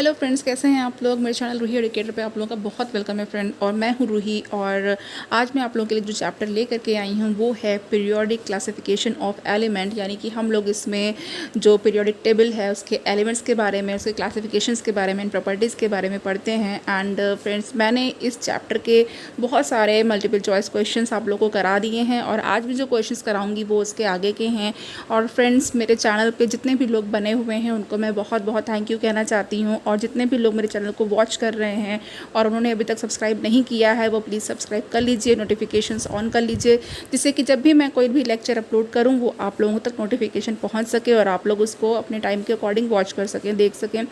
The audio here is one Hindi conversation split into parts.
हेलो फ्रेंड्स, कैसे हैं आप लोग। मेरे चैनल रूही एडुकेटर पे आप लोगों का बहुत वेलकम है फ्रेंड। और मैं हूं रूही और आज मैं आप लोगों के लिए जो चैप्टर ले करके आई हूं वो है पीरियोडिक क्लासिफिकेशन ऑफ एलिमेंट। यानी कि हम लोग इसमें जो पीरियोडिक टेबल है उसके एलिमेंट्स के बारे में, उसके क्लासिफिकेशंस के बारे में, प्रॉपर्टीज़ के बारे में पढ़ते हैं। एंड फ्रेंड्स, मैंने इस चैप्टर के बहुत सारे मल्टीपल चॉइस क्वेश्चन आप लोगों को करा दिए हैं और आज भी जो क्वेश्चन कराऊँगी वो उसके आगे के हैं। और फ्रेंड्स, मेरे चैनल पर जितने भी लोग बने हुए हैं उनको मैं बहुत बहुत थैंक यू कहना चाहती हूँ। और जितने भी लोग मेरे चैनल को वॉच कर रहे हैं और उन्होंने अभी तक सब्सक्राइब नहीं किया है वो प्लीज़ सब्सक्राइब कर लीजिए, नोटिफिकेशंस ऑन कर लीजिए, जिससे कि जब भी मैं कोई भी लेक्चर अपलोड करूं वो आप लोगों तक नोटिफिकेशन पहुंच सके और आप लोग उसको अपने टाइम के अकॉर्डिंग वॉच कर सकें, देख सकें।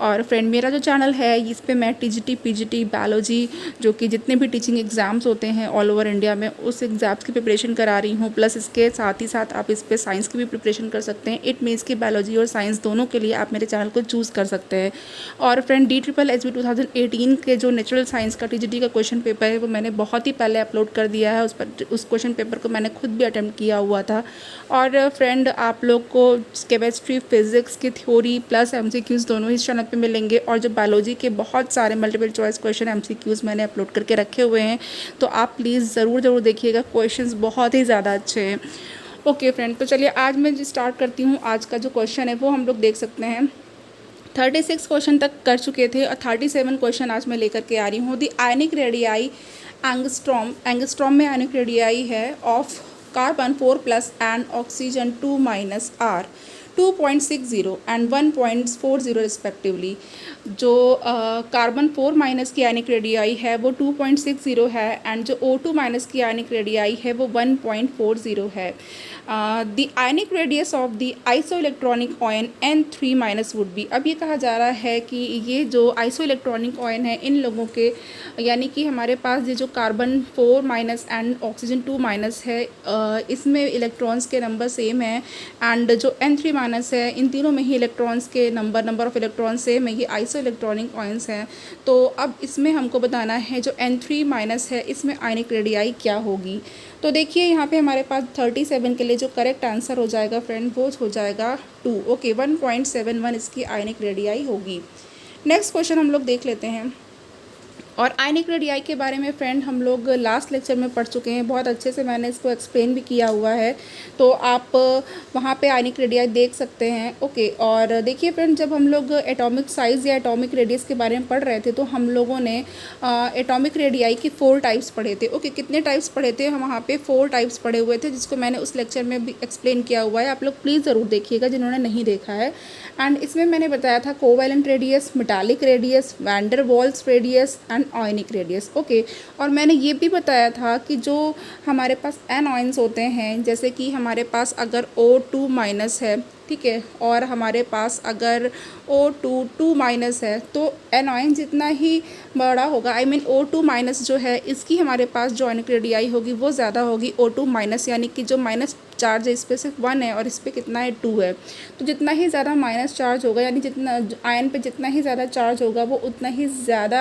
और फ्रेंड, मेरा जो चैनल है इस पर मैं टीजीटी, पीजीटी, बायोलॉजी, जो कि जितने भी टीचिंग एग्ज़ाम्स होते हैं ऑल ओवर इंडिया में, उस एग्ज़ाम्स की प्रिपरेशन करा रही हूँ। प्लस इसके साथ ही साथ आप इस पर साइंस की भी प्रिपरेशन कर सकते हैं। इट मीन्स कि बायोलॉजी और साइंस दोनों के लिए आप मेरे चैनल को चूज़ कर सकते हैं। और फ्रेंड, DSSB 2018 के जो नेचुरल साइंस का टीजीटी का क्वेश्चन पेपर है वो मैंने बहुत ही पहले अपलोड कर दिया है। उस क्वेश्चन पेपर को मैंने खुद भी अटेम्प्ट किया हुआ था। और फ्रेंड, आप लोग को केमिस्ट्री, फिजिक्स की थ्योरी प्लस MCQs दोनों ही इस चैनल पे मिलेंगे। और जो बायोलॉजी के बहुत सारे मल्टीपल चॉइस क्वेश्चन MCQs मैंने अपलोड करके रखे हुए हैं, तो आप प्लीज़ ज़रूर देखिएगा। क्वेश्चन बहुत ही ज़्यादा अच्छे हैं। ओके फ्रेंड, तो चलिए आज मैं स्टार्ट करती हूँ। आज का जो क्वेश्चन है वो हम लोग देख सकते हैं। 36 क्वेश्चन तक कर चुके थे और 37 क्वेश्चन आज मैं लेकर के आ रही हूँ। दी आयनिक रेडियाई एंगस्ट्रॉम में आयनिक रेडियाई है of carbon 4+ and oxygen 2- are 2.60 and 1.40 respectively. जो कार्बन 4- की आयनिक रेडियाई है वो 2.60 है एंड जो O2- की आयनिक रेडियाई है वो 1.40 है। The ionic radius of the iso electronic ion N3- would be. अब ये कहा जा रहा है कि ये जो आइसो इलेक्ट्रॉनिक ऑयन है इन लोगों के, यानी कि हमारे पास ये जो कार्बन 4- एंड ऑक्सीजन 2- है, इसमें इलेक्ट्रॉन्स के नंबर सेम है। एंड जो N3- है, इन तीनों में ही इलेक्ट्रॉन्स के नंबर ऑफ इलेक्ट्रॉन्स सेम है। ये आइसो इलेक्ट्रॉनिक ऑयन्स हैं। तो अब इसमें हमको बताना है जो N3- है इसमें आयनिक रेडियाई क्या होगी। तो देखिए यहाँ पे हमारे पास 37 के लिए जो करेक्ट आंसर हो जाएगा फ्रेंड वो हो जाएगा 2। ओके, 1.71 इसकी आयनिक रेडियाई होगी। नेक्स्ट क्वेश्चन हम लोग देख लेते हैं। और आयनिक रेडियाई के बारे में फ्रेंड हम लोग लास्ट लेक्चर में पढ़ चुके हैं, बहुत अच्छे से मैंने इसको एक्सप्लेन भी किया हुआ है, तो आप वहाँ पे आयनिक रेडियाई देख सकते हैं। ओके, और देखिए फ्रेंड, जब हम लोग एटॉमिक साइज़ या एटॉमिक रेडियस के बारे में पढ़ रहे थे तो हम लोगों ने एटॉमिक रेडियाई की 4 टाइप्स पढ़े थे। ओके, कितने टाइप्स पढ़े थे हम वहाँ पे? 4 टाइप्स पढ़े हुए थे, जिसको मैंने उस लेक्चर में भी एक्सप्लेन किया हुआ है। आप लोग प्लीज़ ज़रूर देखिएगा जिन्होंने नहीं देखा है। एंड इसमें मैंने बताया था covalent radius, metallic radius, van der Waals radius and आयनिक रेडियस। ओके, और मैंने ये भी बताया था कि जो हमारे पास एनॉइंस होते हैं, जैसे कि हमारे पास अगर O2- है, ठीक है, और हमारे पास अगर O2 है, तो एनॉइन जितना ही बड़ा होगा, आई मीन O2- जो है इसकी हमारे पास जो आयनिक रेडियाई होगी वो ज़्यादा होगी O2-, यानी कि जो माइनस चार्ज है इस पर सिर्फ 1 है और इस पर कितना है 2 है। तो जितना ही ज़्यादा माइनस चार्ज होगा, यानी जितना आयन पे जितना ही ज़्यादा चार्ज होगा वो उतना ही ज़्यादा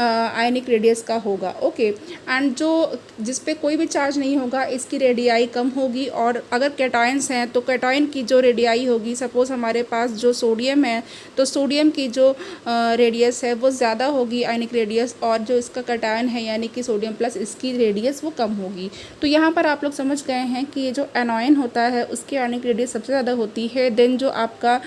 आयनिक रेडियस का होगा। ओके, एंड जो जिस पे कोई भी चार्ज नहीं होगा इसकी रेडियाई कम होगी। और अगर कैटायंस हैं तो कैटायन की जो रेडियाई होगी, सपोज़ हमारे पास जो सोडियम है तो सोडियम की जो रेडियस है वो ज़्यादा होगी आयनिक रेडियस, और जो इसका कैटायन है यानी कि सोडियम प्लस, इसकी रेडियस वो कम होगी। तो यहाँ पर आप लोग समझ गए हैं कि ये जो एनॉयन होता है उसकी आयनिक रेडियस सबसे ज़्यादा होती है। देन जो आपका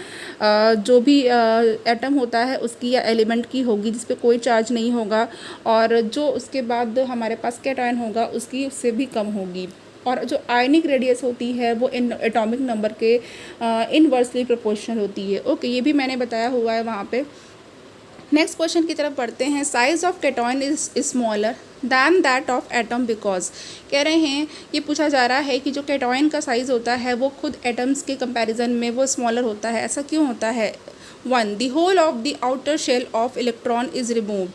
जो भी एटम होता है उसकी या एलिमेंट की होगी जिस पे कोई चार्ज नहीं होगा, और जो उसके बाद हमारे पास कैटायन होगा उसकी उससे भी कम होगी। और जो आयनिक रेडियस होती है वो इन एटॉमिक नंबर के इनवर्सली प्रोपोर्शनल होती है। ओके, ये भी मैंने बताया हुआ है वहाँ पे। नेक्स्ट क्वेश्चन की तरफ बढ़ते हैं। Size of cation is smaller than that of atom because. कह रहे हैं, ये पूछा जा रहा है कि जो कैटॉन का साइज़ होता है वो खुद एटम्स के कंपैरिजन में वो स्मॉलर होता है। ऐसा क्यों होता है? 1. The hole of the outer shell of electron is removed.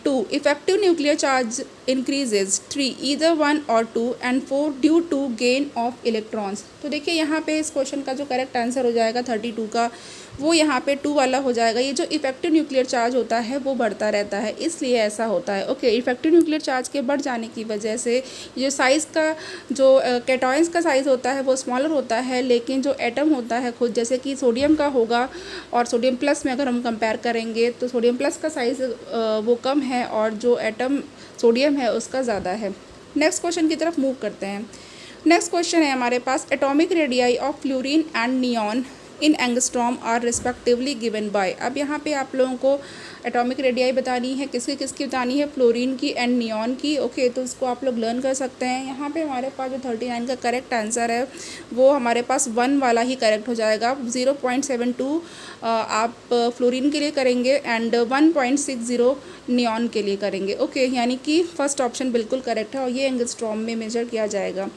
2. Effective nuclear charge increases. 3. Either 1 और 2 and 4. Due to gain of electrons. तो देखिए यहाँ पे इस क्वेश्चन का जो करेक्ट आंसर हो जाएगा 32 का, वो यहाँ पे 2 वाला हो जाएगा। ये जो इफेक्टिव न्यूक्लियर चार्ज होता है वो बढ़ता रहता है, इसलिए ऐसा होता है। ओके, इफेक्टिव न्यूक्लियर चार्ज के बढ़ जाने की वजह से ये साइज़ का जो कैटॉयंस का साइज़ होता है वो स्मॉलर होता है, लेकिन जो एटम होता है खुद, जैसे कि सोडियम का होगा और सोडियम प्लस में अगर हम कंपेयर करेंगे तो सोडियम प्लस का साइज़ वो कम है और जो एटम सोडियम है उसका ज़्यादा है। नेक्स्ट क्वेश्चन की तरफ मूव करते हैं। नेक्स्ट क्वेश्चन है हमारे पास, atomic radii of fluorine and neon in angstrom are respectively given by. अब यहाँ पे आप लोगों को एटॉमिक रेडियाई बतानी है, किसकी किसकी बतानी है, फ्लोरीन की एंड नियॉन की। ओके, तो इसको आप लोग लर्न कर सकते हैं। यहाँ पे हमारे पास जो 39 का करेक्ट आंसर है वो हमारे पास 1 वाला ही करेक्ट हो जाएगा। 0.72 आप फ्लोरीन के लिए करेंगे एंड 1.60 नियॉन के लिए करेंगे। ओके, यानी कि फर्स्ट ऑप्शन बिल्कुल करेक्ट है और ये एंगस्ट्रॉम में मेजर किया जाएगा।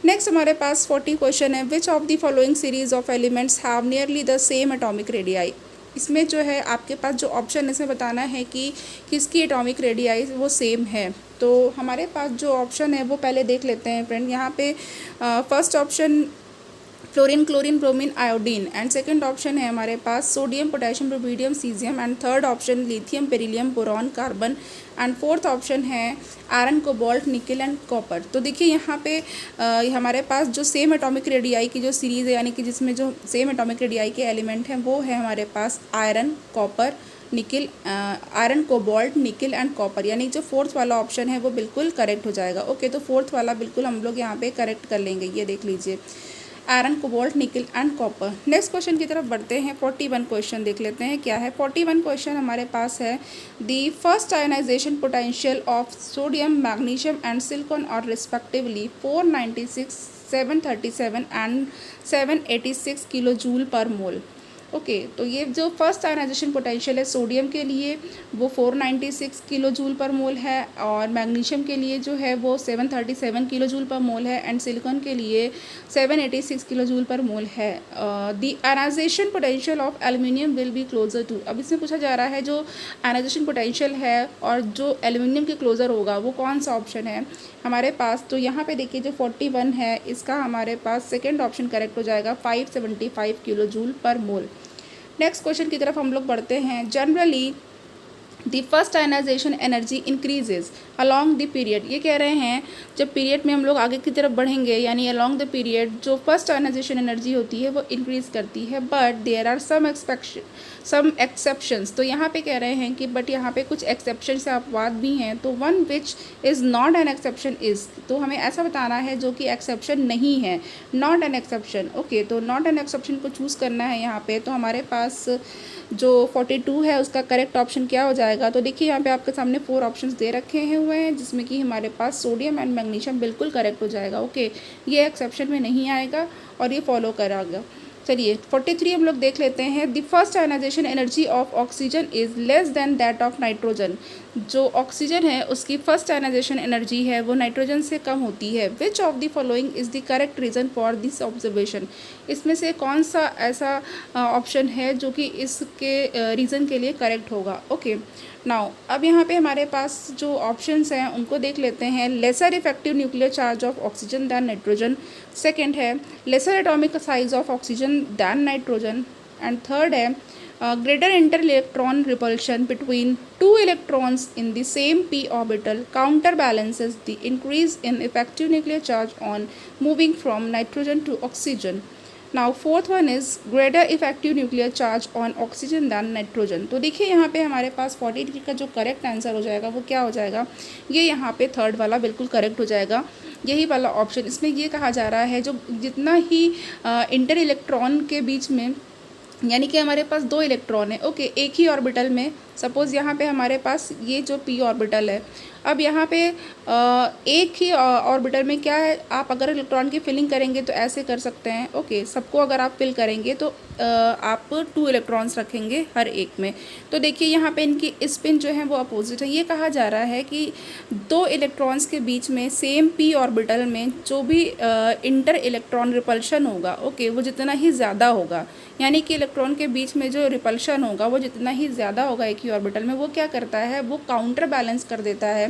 नेक्स्ट हमारे पास 40 क्वेश्चन है, which of the following series of elements have nearly the same atomic radii. इसमें जो है आपके पास जो ऑप्शन है इसमें बताना है कि किसकी एटॉमिक रेडियाई वो सेम है। तो हमारे पास जो ऑप्शन है वो पहले देख लेते हैं फ्रेंड। यहाँ पे first option fluorine, chlorine, bromine, iodine and second option है हमारे पास sodium, potassium, rubidium, caesium and third option lithium, beryllium, boron, carbon and fourth option है iron, cobalt, nickel and copper. तो देखिए यहाँ पे हमारे पास जो सेम एटॉमिक रेडियाई की जो सीरीज़ है, यानी कि जिसमें जो सेम एटॉमिक रेडियाई के एलिमेंट हैं वो है हमारे पास आयरन, कॉपर, निकल, iron, cobalt, nickel and copper, यानी जो फोर्थ वाला ऑप्शन है वो बिल्कुल करेक्ट हो जाएगा। ओके, तो फोर्थ वाला बिल्कुल हम लोग यहाँ पे करेक्ट कर लेंगे। ये देख लीजिए, iron, cobalt, nickel and copper. Next question की तरफ बढ़ते हैं। 41 क्वेश्चन देख लेते हैं क्या है। 41 क्वेश्चन हमारे पास है, the first ionization potential of sodium, magnesium and silicon are respectively 496, 737 एंड 786 kilo joule per mole. Okay, तो ये जो फर्स्ट आयनाइजेशन पोटेंशियल है सोडियम के लिए वो 496 किलो जूल पर मोल है और मैग्नीशियम के लिए जो है वो 737 किलो जूल पर मोल है एंड सिलिकॉन के लिए 786 किलो जूल पर मोल है। The ionization potential of aluminium will be closer to. अब इसमें पूछा जा रहा है जो आयनाइजेशन पोटेंशियल है और जो एल्यूमिनियम के क्लोजर होगा वो कौन सा ऑप्शन है हमारे पास। तो यहाँ पे देखिए जो 41 है इसका हमारे पास सेकेंड ऑप्शन करेक्ट हो जाएगा, 575 किलो जूल पर मोल। नेक्स्ट क्वेश्चन की तरफ हम लोग बढ़ते हैं। Generally the first ionization energy increases along the period. ये कह रहे हैं जब पीरियड में हम लोग आगे की तरफ बढ़ेंगे यानी अलॉन्ग द पीरियड जो फर्स्ट आयनाइजेशन एनर्जी होती है वो इंक्रीज़ करती है, but there are some exceptions. तो यहाँ पे कह रहे हैं कि बट यहाँ पे कुछ एक्सेप्शन से अपवाद भी हैं। तो one which is not an exception is, तो हमें ऐसा बताना है जो कि एक्सेप्शन नहीं है, नॉट एन एक्सेप्शन। ओके, तो नॉट एन एक्सेप्शन को चूज़ करना है यहाँ पे। तो हमारे पास जो 42 है उसका करेक्ट ऑप्शन क्या हो जाएगा। तो देखिए यहाँ पे आपके सामने 4 ऑप्शंस दे रखे हुए हैं जिसमें कि हमारे पास सोडियम एंड मैग्नीशियम बिल्कुल करेक्ट हो जाएगा। ओके, ये एक्सेप्शन में नहीं आएगा और ये फॉलो कराएगा। चलिए 43 हम लोग देख लेते हैं। The first ionization energy of oxygen is less than that of nitrogen. जो ऑक्सीजन है उसकी फर्स्ट आयनाइजेशन एनर्जी है वो नाइट्रोजन से कम होती है। Which of the following is the correct reason for this observation. इसमें से कौन सा ऐसा ऑप्शन है जो कि इसके रीज़न के लिए करेक्ट होगा। ओके, नाउ अब यहाँ पे हमारे पास जो ऑप्शंस हैं उनको देख लेते हैं। Lesser effective nuclear charge of oxygen than nitrogen, second है lesser atomic size of oxygen than nitrogen and third है greater inter-electron repulsion between two electrons in the same p orbital counterbalances the increase in effective nuclear charge on moving from nitrogen to oxygen. Now fourth one is greater effective nuclear charge on oxygen than nitrogen. तो देखिए यहाँ पे हमारे पास 43 का जो करेक्ट आंसर हो जाएगा वो क्या हो जाएगा, ये यहाँ पे थर्ड वाला बिल्कुल करेक्ट हो जाएगा, यही वाला ऑप्शन। इसमें ये कहा जा रहा है जो जितना ही इंटर इलेक्ट्रॉन के बीच में, यानी कि हमारे पास 2 इलेक्ट्रॉन है। ओके, एक ही ऑर्बिटल में, सपोज़ यहाँ पे हमारे पास ये जो p ऑर्बिटल है, अब यहाँ पे एक ही ऑर्बिटल में क्या है, आप अगर इलेक्ट्रॉन की फिलिंग करेंगे तो ऐसे कर सकते हैं। ओके, सबको अगर आप फिल करेंगे तो आप 2 इलेक्ट्रॉन्स रखेंगे हर एक में। तो देखिए यहाँ पे इनकी स्पिन जो है वो अपोजिट है। ये कहा जा रहा है कि 2 इलेक्ट्रॉन्स के बीच में सेम p ऑर्बिटल में जो भी इंटर इलेक्ट्रॉन रिपल्शन होगा, ओके, वो जितना ही ज़्यादा होगा, यानी कि इलेक्ट्रॉन के बीच में जो रिपल्शन होगा वो जितना ही ज़्यादा होगा एक ही ऑर्बिटल में, वो क्या करता है, वो काउंटर बैलेंस कर देता है।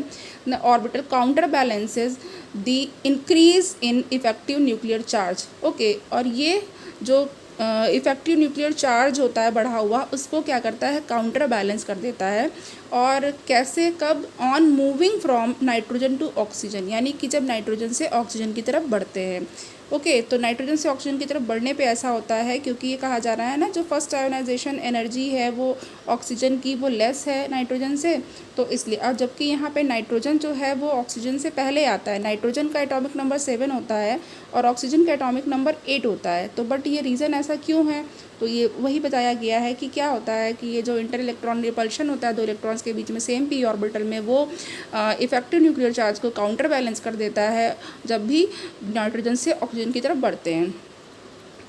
Orbital counter balances the increase in effective nuclear charge. Okay, और ये जो इफ़ेक्टिव न्यूक्लियर चार्ज होता है बढ़ा हुआ, उसको क्या करता है, काउंटर बैलेंस कर देता है। और कैसे, कब, on moving from nitrogen to oxygen, यानी कि जब नाइट्रोजन से ऑक्सीजन की तरफ बढ़ते हैं। ओके, तो नाइट्रोजन से ऑक्सीजन की तरफ बढ़ने पे ऐसा होता है क्योंकि ये कहा जा रहा है ना, जो फर्स्ट आयोनाइजेशन एनर्जी है वो ऑक्सीजन की वो लेस है नाइट्रोजन से, तो इसलिए। और जबकि यहाँ पे नाइट्रोजन जो है वो ऑक्सीजन से पहले आता है। नाइट्रोजन का एटॉमिक नंबर 7 होता है और ऑक्सीजन का एटॉमिक नंबर 8 होता है। तो बट ये रीज़न ऐसा क्यों है, तो ये वही बताया गया है कि क्या होता है कि ये जो इंटर इलेक्ट्रॉन रिपल्शन होता है दो इलेक्ट्रॉन्स के बीच में सेम पी ऑर्बिटल में, वो इफेक्टिव न्यूक्लियर चार्ज को काउंटर बैलेंस कर देता है जब भी नाइट्रोजन से ऑक्सीजन की तरफ बढ़ते हैं।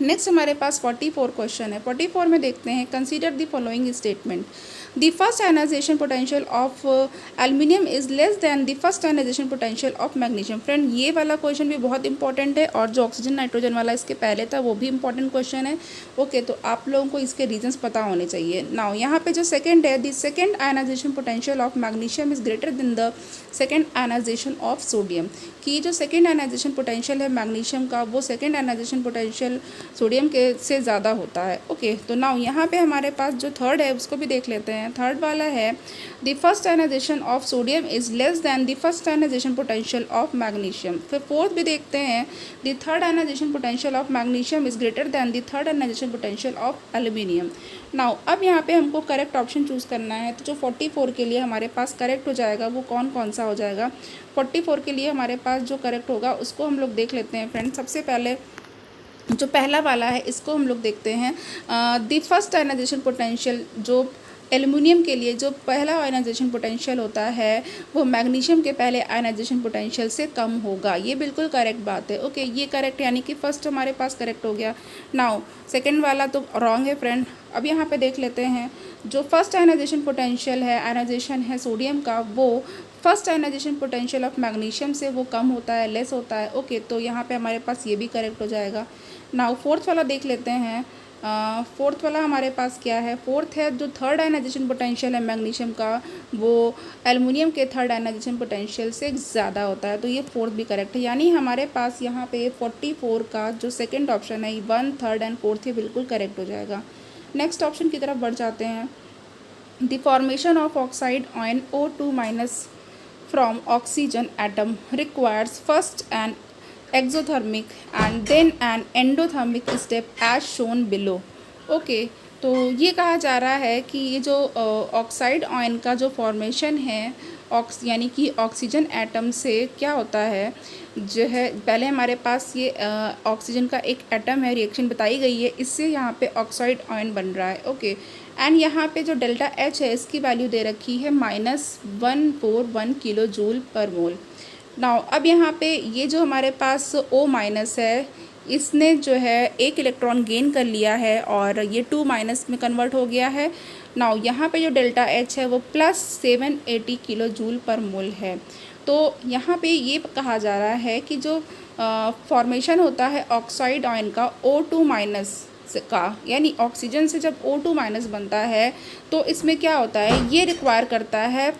नेक्स्ट हमारे पास 44 क्वेश्चन है। 44 में देखते हैं, consider the following statement. The first ionization potential of aluminium is less than the first ionization potential of magnesium. Friend, ये वाला क्वेश्चन भी बहुत इंपॉर्टेंट है और जो ऑक्सीजन नाइट्रोजन वाला इसके पहले था वो भी इंपॉर्टेंट क्वेश्चन है। ओके, तो आप लोगों को इसके रीजंस पता होने चाहिए। नाउ यहाँ पे जो सेकंड है, the second ionization potential of magnesium is greater than the second ionization of sodium, कि जो सेकंड आयनाइजेशन पोटेंशियल है मैग्नीशियम का वो सेकंड आयनाइजेशन पोटेंशियल सोडियम के से ज़्यादा होता है। ओके, तो नाउ यहाँ पे हमारे पास जो थर्ड है उसको भी देख लेते हैं। थर्ड वाला है, the first ionization of sodium is less than the first ionization potential of magnesium. फिर फोर्थ भी देखते हैं, the third ionization potential of magnesium is greater than the third ionization potential of aluminium. Now अब यहाँ पे हमको करेक्ट ऑप्शन चूज़ करना है, तो जो 44 के लिए हमारे पास करेक्ट हो जाएगा वो कौन कौन सा हो जाएगा। 44 के लिए हमारे पास जो करेक्ट होगा उसको हम लोग देख लेते हैं फ्रेंड्स। सबसे पहले जो पहला वाला है इसको हम लोग देखते हैं। द फर्स्ट आयनाइजेशन पोटेंशियल, जो एल्युमिनियम के लिए जो पहला आयनाइजेशन पोटेंशियल होता है वो मैग्नीशियम के पहले आयनाइजेशन पोटेंशियल से कम होगा। ये बिल्कुल करेक्ट बात है। ओके, ये करेक्ट, यानी कि फर्स्ट हमारे पास करेक्ट हो गया। नाउ सेकंड वाला तो रॉन्ग है फ्रेंड। अब यहाँ पे देख लेते हैं, जो फर्स्ट आयनाइजेशन पोटेंशियल है, आयनाइजेशन है सोडियम का, वो first ionization potential of magnesium से वो कम होता है, लेस होता है। ओके, तो यहाँ पे हमारे पास ये भी करेक्ट हो जाएगा। नाउ फोर्थ वाला देख लेते हैं। फोर्थ वाला हमारे पास क्या है, फोर्थ है जो थर्ड आयनाइजेशन पोटेंशियल है मैग्नीशियम का वो एल्युमिनियम के थर्ड आयनाइजेशन पोटेंशियल से ज़्यादा होता है, तो ये फोर्थ भी करेक्ट है। यानी हमारे पास यहाँ पे 44 का जो सेकंड ऑप्शन है 1, 3 एंड 4 ये बिल्कुल करेक्ट हो जाएगा। नेक्स्ट ऑप्शन की तरफ बढ़ जाते हैं। The formation of oxide ion O2 minus from oxygen atom requires first and exothermic and then an endothermic step as shown below। Okay, तो ये कहा जा रहा है कि ये जो ऑक्साइड आयन का जो फॉर्मेशन है यानी कि ऑक्सीजन एटम से क्या होता है, जो है पहले हमारे पास ये ऑक्सीजन का एक एटम है, रिएक्शन बताई गई है, इससे यहाँ पे ऑक्साइड आयन बन रहा है। ओके, एंड यहाँ पे जो डेल्टा H है इसकी वैल्यू दे रखी है -141 किलो जूल पर मोल। नाउ अब यहाँ पे ये जो हमारे पास O माइनस है इसने जो है एक इलेक्ट्रॉन गेन कर लिया है और ये 2 माइनस में कन्वर्ट हो गया है। नाउ यहाँ पे जो डेल्टा H है वो +780 किलो जूल पर मोल है। तो यहाँ पे ये कहा जा रहा है कि जो फॉर्मेशन होता है ऑक्साइड आयन का O2 माइनस का, यानी ऑक्सीजन से जब O2 माइनस बनता है तो इसमें क्या होता है, ये रिक्वायर करता है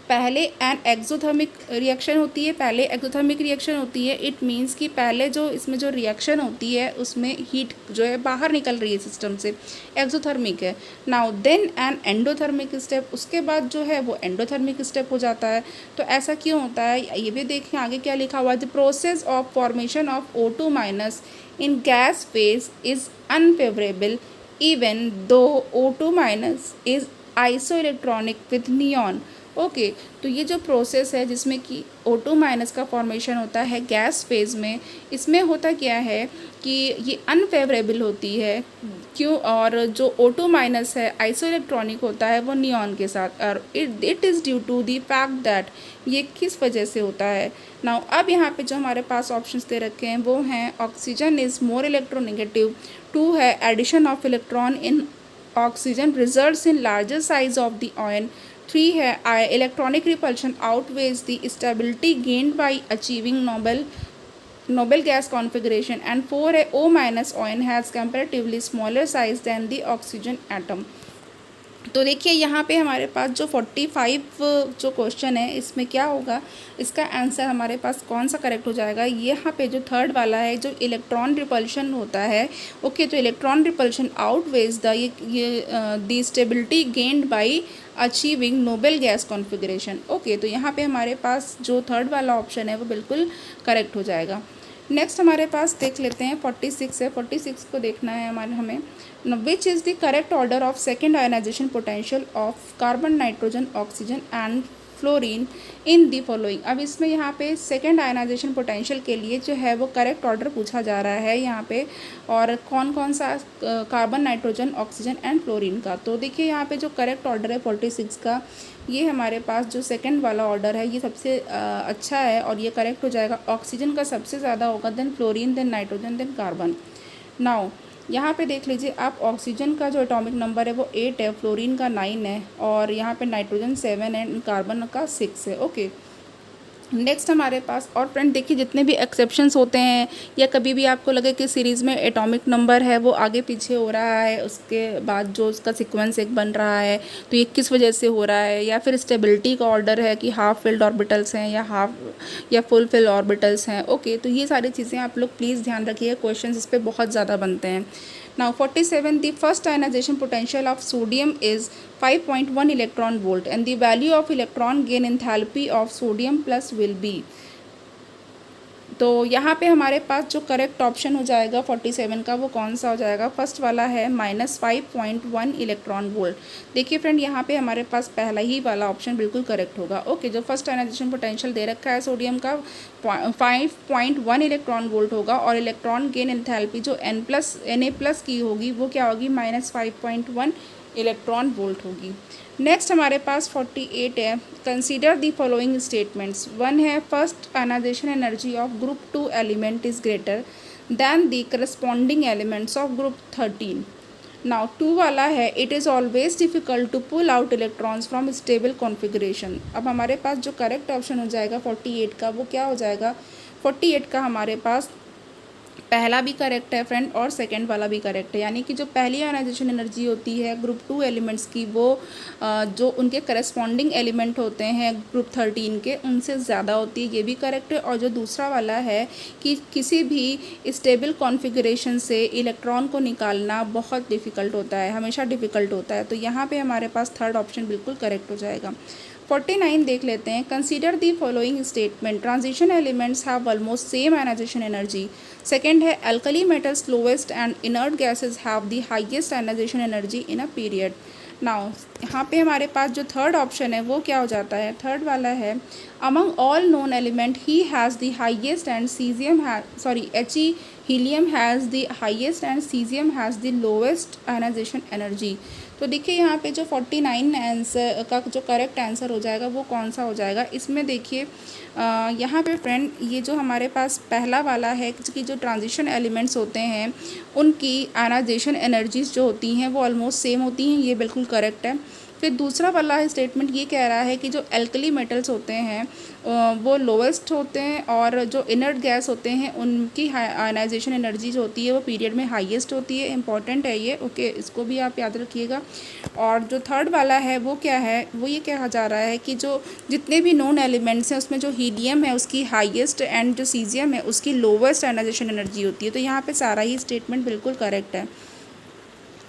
पहले एन एक्सोथर्मिक रिएक्शन होती है, पहले एक्सोथर्मिक रिएक्शन होती है। इट मीन्स कि पहले जो इसमें जो रिएक्शन होती है उसमें हीट जो है बाहर निकल रही है सिस्टम से, एक्सोथर्मिक है। Now then an endothermic step, उसके बाद जो है वो एंडोथर्मिक स्टेप हो जाता है। तो ऐसा क्यों होता है ये भी देखें आगे क्या लिखा हुआ है। The process of formation of O2 minus in gas phase is unfavourable even though O2 minus is isoelectronic with neon. Okay, तो ये जो प्रोसेस है जिसमें कि O2 माइनस का फॉर्मेशन होता है गैस फेज़ में, इसमें होता क्या है कि ये अनफेवरेबल होती है। क्यों? और जो O2 माइनस है आइसोइलेक्ट्रॉनिक होता है वो नियॉन के साथ, और it is due to the fact that ये किस वजह से होता है। नाउ अब यहाँ पे जो हमारे पास ऑप्शंस दे रखे हैं वो हैं ऑक्सीजन इज़ मोर इलेक्ट्रोनेगेटिव, 2 है addition of electron in oxygen results in larger size of the ion, 3 है electronic repulsion outweighs the stability gained by achieving noble gas configuration, and 4 है O minus ion has comparatively smaller size than the oxygen atom. तो देखिए यहाँ पे हमारे पास जो 45 जो क्वेश्चन है इसमें क्या होगा, इसका आंसर हमारे पास कौन सा करेक्ट हो जाएगा। यहाँ पे जो थर्ड वाला है, जो इलेक्ट्रॉन रिपल्शन होता है, ओके, तो इलेक्ट्रॉन रिपल्शन आउटवेज द ये the stability gained by achieving noble gas configuration. Okay, तो यहाँ पे हमारे पास जो थर्ड वाला ऑप्शन है वो बिल्कुल करेक्ट हो जाएगा। नेक्स्ट हमारे पास देख लेते हैं 46 है। 46 को देखना है हमारे हमें, which is the correct order of second ionization potential of carbon, nitrogen, oxygen and fluorine in the following. अब इसमें यहाँ पे सेकेंड आयनाइजेशन पोटेंशियल के लिए जो है वो करेक्ट ऑर्डर पूछा जा रहा है यहाँ पे, और कौन कौन सा carbon, nitrogen, oxygen and fluorine का। तो देखिए यहाँ पे जो करेक्ट ऑर्डर है 46 का, ये हमारे पास जो सेकंड वाला ऑर्डर है ये सबसे अच्छा है और ये करेक्ट हो जाएगा। ऑक्सीजन का सबसे ज़्यादा होगा, then fluorine, then nitrogen, then carbon. Now यहाँ पे देख लीजिए आप, ऑक्सीजन का जो एटॉमिक नंबर है वो 8 है, फ्लोरीन का 9 है, और यहाँ पे नाइट्रोजन 7 है, कार्बन का 6 है। ओके, नेक्स्ट हमारे पास, और फ्रेंड देखिए जितने भी एक्सेप्शंस होते हैं या कभी भी आपको लगे कि सीरीज़ में एटॉमिक नंबर है वो आगे पीछे हो रहा है, उसके बाद जो उसका सीक्वेंस एक बन रहा है, तो ये किस वजह से हो रहा है, या फिर स्टेबिलिटी का ऑर्डर है कि हाफ फिल्ड ऑर्बिटल्स हैं या हाफ या फुल फिल ऑर्बिटल्स हैं। ओके, तो ये सारी चीज़ें आप लोग प्लीज़ ध्यान रखिए, क्वेश्चन इस पर बहुत ज़्यादा बनते हैं। Now 47, the first ionization potential of sodium is 5.1 electron volt and the value of electron gain enthalpy of sodium plus will be। तो यहाँ पे हमारे पास जो करेक्ट ऑप्शन हो जाएगा 47 का, वो कौन सा हो जाएगा, फर्स्ट वाला है -5.1 इलेक्ट्रॉन वोल्ट। देखिए फ्रेंड यहाँ पे हमारे पास पहला ही वाला ऑप्शन बिल्कुल करेक्ट होगा। ओके, जो फर्स्ट आयनाइजेशन पोटेंशियल दे रखा है सोडियम का 5.1 इलेक्ट्रॉन वोल्ट होगा, और इलेक्ट्रॉन गेन एंथैल्पी जो Na+ की होगी वो क्या होगी, -5.1 इलेक्ट्रॉन वोल्ट होगी। नेक्स्ट हमारे पास 48 है, consider the following statements. One है, first ionization energy of group 2 element is greater than the corresponding elements of group 13। Now 2 वाला है, it is always difficult to pull out electrons from stable configuration. अब हमारे पास जो करेक्ट ऑप्शन हो जाएगा 48 का, वो क्या हो जाएगा, 48 का हमारे पास पहला भी करेक्ट है फ्रेंड और सेकंड वाला भी करेक्ट है। यानी कि जो पहली आयनाइजेशन एनर्जी होती है ग्रुप 2 एलिमेंट्स की, वो जो उनके करस्पॉन्डिंग एलिमेंट होते हैं ग्रुप 13 के, उनसे ज़्यादा होती है, ये भी करेक्ट है। और जो दूसरा वाला है कि किसी भी स्टेबल कॉन्फ़िगरेशन से इलेक्ट्रॉन को निकालना बहुत डिफ़िकल्ट होता है, हमेशा डिफ़िकल्ट होता है, तो यहाँ पर हमारे पास थर्ड ऑप्शन बिल्कुल करेक्ट हो जाएगा। 49 देख लेते हैं, consider the following statement. Transition elements have almost same ionisation energy. Second है, alkali metals slowest and inert gases have the highest ionisation energy in a period. Now यहाँ पे हमारे पास जो थर्ड ऑप्शन है वो क्या हो जाता है, थर्ड वाला है, among all known element he has the highest and caesium He helium has the highest and caesium has the lowest ionization energy. तो देखिए यहाँ पे जो 49 आंसर का जो करेक्ट आंसर हो जाएगा वो कौन सा हो जाएगा। इसमें देखिए यहाँ पे फ्रेंड ये जो हमारे पास पहला वाला है कि जो ट्रांजिशन एलिमेंट्स होते हैं उनकी आयनाइजेशन एनर्जीज जो होती हैं वो ऑलमोस्ट सेम होती हैं, ये बिल्कुल करेक्ट है। फिर दूसरा वाला स्टेटमेंट ये कह रहा है कि जो एल्कली मेटल्स होते हैं वो लोवेस्ट होते हैं, और जो इनर्ट गैस होते हैं उनकी आयनाइजेशन एनर्जी जो होती है वो पीरियड में हाईएस्ट होती है। इंपॉर्टेंट है ये, ओके, इसको भी आप याद रखिएगा। और जो थर्ड वाला है वो क्या है, वो ये कहा जा रहा है कि जो जितने भी नोन एलिमेंट्स हैं उसमें जो हीलियम है उसकी हाईएस्ट एंड जो सीजियम है उसकी लोवेस्ट आयनाइजेशन एनर्जी होती है। तो यहाँ पे सारा ही स्टेटमेंट बिल्कुल करेक्ट है।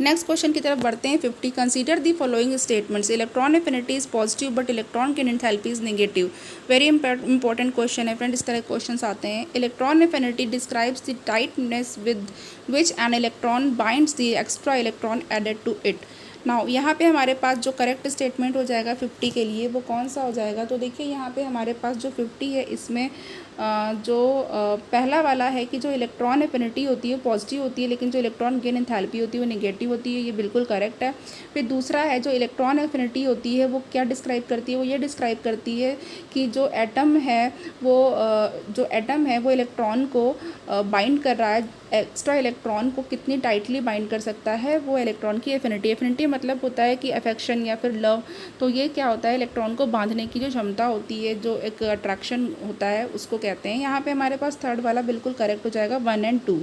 नेक्स्ट क्वेश्चन की तरफ बढ़ते हैं। 50, consider the following statements. Electron affinity is positive but electron की enthalpy is negative. Very important question है फ्रेंड, इस तरह क्वेश्चन आते हैं। Electron affinity describes the tightness with which an electron binds the extra electron added to it. Now यहाँ पे हमारे पास जो करेक्ट स्टेटमेंट हो जाएगा 50 के लिए वो कौन सा हो जाएगा। तो देखिए यहाँ पे हमारे पास जो 50 है इसमें पहला वाला है कि जो इलेक्ट्रॉन एफिनिटी होती है पॉजिटिव होती है, लेकिन जो इलेक्ट्रॉन गेन एंथैल्पी होती है वो नेगेटिव होती है, ये बिल्कुल करेक्ट है। फिर दूसरा है जो इलेक्ट्रॉन एफिनिटी होती है वो क्या डिस्क्राइब करती है, वो ये डिस्क्राइब करती है कि जो एटम है वो इलेक्ट्रॉन को बाइंड कर रहा है, एक्स्ट्रा इलेक्ट्रॉन को कितनी टाइटली बाइंड कर सकता है, वो इलेक्ट्रॉन की एफिनिटी मतलब होता है कि अफेक्शन या फिर लव। तो ये क्या होता है, इलेक्ट्रॉन को बांधने की जो क्षमता होती है, जो एक अट्रैक्शन होता है, उसको कहते हैं। यहाँ पे हमारे पास थर्ड वाला बिल्कुल करेक्ट हो जाएगा, 1 और 2।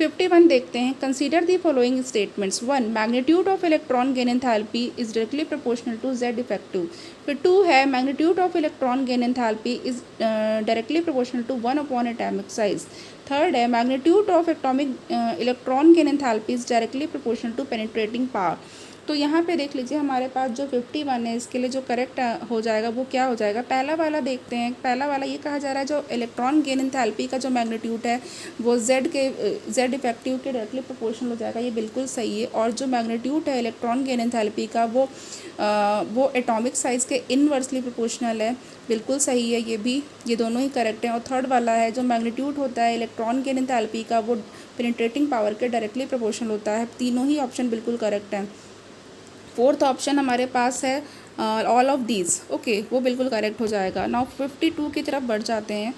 51 देखते हैं। Consider the following statements. 1 magnitude of electron gain enthalpy is directly proportional to z effective. फिर 2 है magnitude of electron gain enthalpy is directly proportional to 1 upon atomic size. Third है magnitude of atomic electron gain enthalpy is directly proportional to penetrating power. तो यहाँ पे देख लीजिए हमारे पास जो 51 है इसके लिए जो करेक्ट हो जाएगा वो क्या हो जाएगा। पहला वाला देखते हैं। पहला वाला ये कहा जा रहा है जो इलेक्ट्रॉन गेन एंथैल्पी का जो मैग्नीट्यूड है वो z इफेक्टिव के डायरेक्टली प्रोपोर्शनल हो जाएगा, ये बिल्कुल सही है। और जो मैग्नीट्यूड है इलेक्ट्रॉन गेन एंथैल्पी का वो एटॉमिक साइज़ के इनवर्सली प्रोपोर्शनल है, बिल्कुल सही है ये भी, ये दोनों ही करेक्ट हैं। और थर्ड वाला है जो मैग्नीट्यूड होता है इलेक्ट्रॉन गेन एंथैल्पी का वो पेनिट्रेटिंग पावर के डायरेक्टली प्रोपोर्शनल होता है। तीनों ही ऑप्शन बिल्कुल करेक्ट हैं। फोर्थ ऑप्शन हमारे पास है ऑल ऑफ दीज, ओके, वो बिल्कुल करेक्ट हो जाएगा। नाउ 52 की तरफ बढ़ जाते हैं।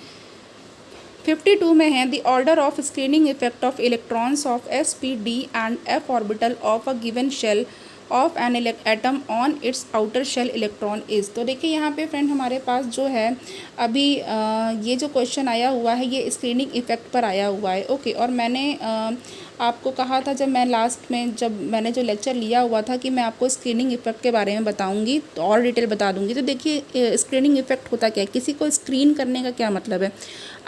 52 में है the order of screening effect of electrons of s p d and f orbital of a given shell of an atom on its outer shell electron is. तो देखिए यहाँ पे फ्रेंड हमारे पास जो है अभी ये जो क्वेश्चन आया हुआ है ये स्क्रीनिंग इफेक्ट पर आया हुआ है, ओके। और मैंने आपको कहा था जब मैं लास्ट में जब मैंने जो लेक्चर लिया हुआ था कि मैं आपको स्क्रीनिंग इफेक्ट के बारे में बताऊंगी, तो और डिटेल बता दूंगी। तो देखिए स्क्रीनिंग इफेक्ट होता क्या है, किसी को स्क्रीन करने का क्या मतलब है।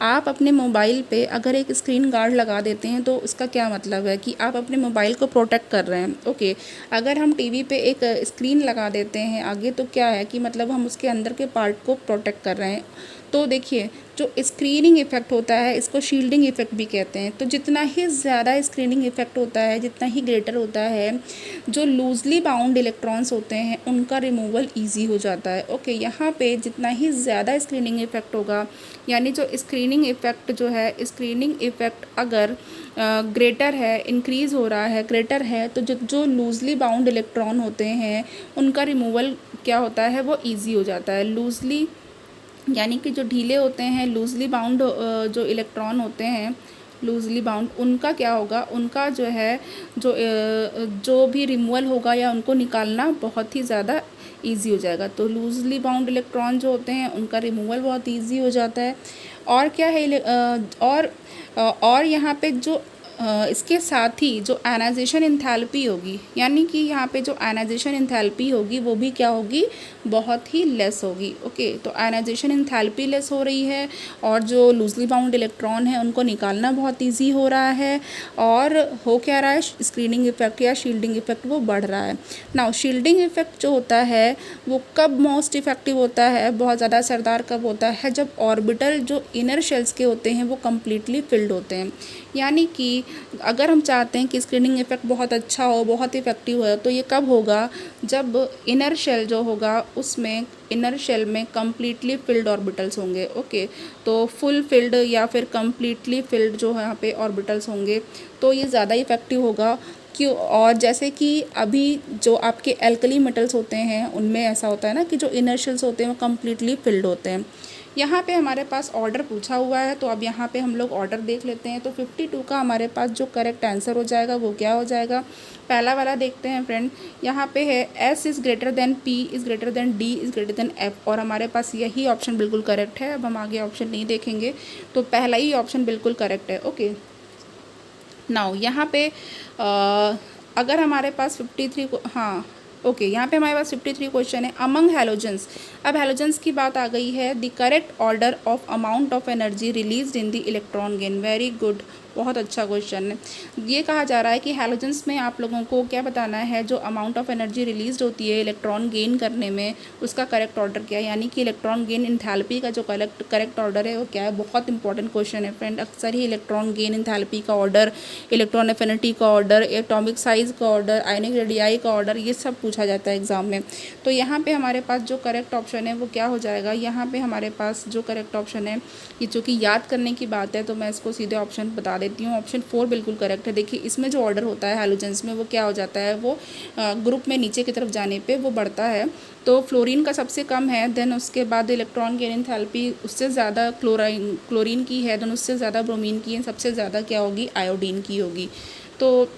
आप अपने मोबाइल पे अगर एक स्क्रीन गार्ड लगा देते हैं तो उसका क्या मतलब है कि आप अपने मोबाइल को प्रोटेक्ट कर रहे हैं, ओके। अगर हम टीवी पे एक स्क्रीन लगा देते हैं आगे तो क्या है कि मतलब हम उसके अंदर के पार्ट को प्रोटेक्ट कर रहे हैं। तो देखिए जो स्क्रीनिंग इफेक्ट होता है इसको शील्डिंग इफेक्ट भी कहते हैं। तो जितना ही ज़्यादा स्क्रीनिंग इफेक्ट होता है, जितना ही ग्रेटर होता है, जो लूजली बाउंड इलेक्ट्रॉन्स होते हैं उनका रिमूवल ईजी हो जाता है, ओके। यहाँ पे जितना ही ज़्यादा स्क्रीनिंग इफेक्ट होगा, यानी जो स्क्रीनिंग इफेक्ट जो है, स्क्रीनिंग इफेक्ट अगर ग्रेटर है, इंक्रीज़ हो रहा है, ग्रेटर है, तो जो लूजली बाउंड इलेक्ट्रॉन होते हैं उनका रिमूवल क्या होता है वो ईजी हो जाता है। लूजली यानी कि जो ढीले होते हैं, लूजली बाउंड जो इलेक्ट्रॉन होते हैं लूजली बाउंड, उनका क्या होगा, उनका जो है जो भी रिमूवल होगा या उनको निकालना बहुत ही ज़्यादा इजी हो जाएगा। तो लूजली बाउंड इलेक्ट्रॉन जो होते हैं उनका रिमूवल बहुत इजी हो जाता है। और क्या है और यहाँ पे जो इसके साथ ही जो आयनाइजेशन एंथैल्पी होगी, यानी कि यहाँ पे जो आयनाइजेशन एंथैल्पी होगी वो भी क्या होगी, बहुत ही लेस होगी, ओके। तो आयनाइजेशन एंथैल्पी लेस हो रही है और जो लूजली बाउंड इलेक्ट्रॉन है उनको निकालना बहुत इजी हो रहा है। और हो क्या रहा है, स्क्रीनिंग इफेक्ट या शील्डिंग इफेक्ट वो बढ़ रहा है। नाउ शील्डिंग इफेक्ट जो होता है वो कब मोस्ट इफेक्टिव होता है, बहुत ज़्यादा असरदार कब होता है, जब ऑर्बिटल जो इनर शेल्स के होते हैं वो कम्प्लीटली फिल्ड होते हैं। यानी कि अगर हम चाहते हैं कि स्क्रीनिंग इफेक्ट बहुत अच्छा हो, बहुत इफेक्टिव हो, तो ये कब होगा, जब इनर शेल जो होगा उसमें इनर शेल में कम्प्लीटली फिल्ड ऑर्बिटल्स होंगे, ओके। तो फुल फिल्ड या फिर कम्प्लीटली फिल्ड जो है यहाँ पे ऑर्बिटल्स होंगे तो ये ज़्यादा इफेक्टिव होगा। क्यों, और जैसे कि अभी जो आपके एल्कली मेटल्स होते हैं उनमें ऐसा होता है ना कि जो इनर शेल्स होते हैं वो कम्प्लीटली फिल्ड होते हैं। यहाँ पे हमारे पास ऑर्डर पूछा हुआ है तो अब यहाँ पे हम लोग ऑर्डर देख लेते हैं। तो 52 का हमारे पास जो करेक्ट आंसर हो जाएगा वो क्या हो जाएगा, पहला वाला देखते हैं फ्रेंड। यहाँ पे है S is greater than P is greater than D is greater than F, और हमारे पास यही ऑप्शन बिल्कुल करेक्ट है। अब हम आगे ऑप्शन नहीं देखेंगे, तो पहला ही ऑप्शन बिल्कुल करेक्ट है, ओके। नाउ यहाँ पे अगर हमारे पास 53 को, हाँ ओके, यहाँ पे हमारे पास 53 क्वेश्चन है अमंग हैलोजेंस। अब हैलोजेंस की बात आ गई है। The correct order of amount of energy released in the electron gain, very good, बहुत अच्छा क्वेश्चन है। ये कहा जा रहा है कि हैलोजेंस में आप लोगों को क्या बताना है, जो अमाउंट ऑफ एनर्जी रिलीज होती है इलेक्ट्रॉन गेन करने में उसका करेक्ट ऑर्डर क्या है, यानी कि इलेक्ट्रॉन गेन एंथैल्पी का जो करेक्ट ऑर्डर है वो क्या है। बहुत इंपॉर्टेंट क्वेश्चन है फ्रेंड। अक्सर ही इलेक्ट्रॉन गेन एंथैल्पी का ऑर्डर, इलेक्ट्रॉन एफिनिटी का ऑर्डर, एटॉमिक साइज का ऑर्डर, आयनिक रेडियाई का ऑर्डर, ये सब पूछा जाता है एग्जाम में। तो यहाँ पे हमारे पास जो करेक्ट ऑप्शन है वो क्या हो जाएगा, यहाँ पे हमारे पास जो करेक्ट ऑप्शन है, ये चूँकि याद करने की बात है तो मैं इसको सीधे ऑप्शन बता देती हूँ। ऑप्शन 4 बिल्कुल करेक्ट है। देखिए इसमें जो ऑर्डर होता है हैलोजेंस में वो क्या हो जाता है, वो ग्रुप में नीचे की तरफ जाने पे वो बढ़ता है। तो फ्लोरीन का सबसे कम है, देन उसके बाद इलेक्ट्रॉन गेन एंथैल्पी उससे ज़्यादा क्लोरीन की है, देन उससे ज़्यादा ब्रोमीन की है, सबसे ज़्यादा क्या होगी, आयोडीन की होगी। तो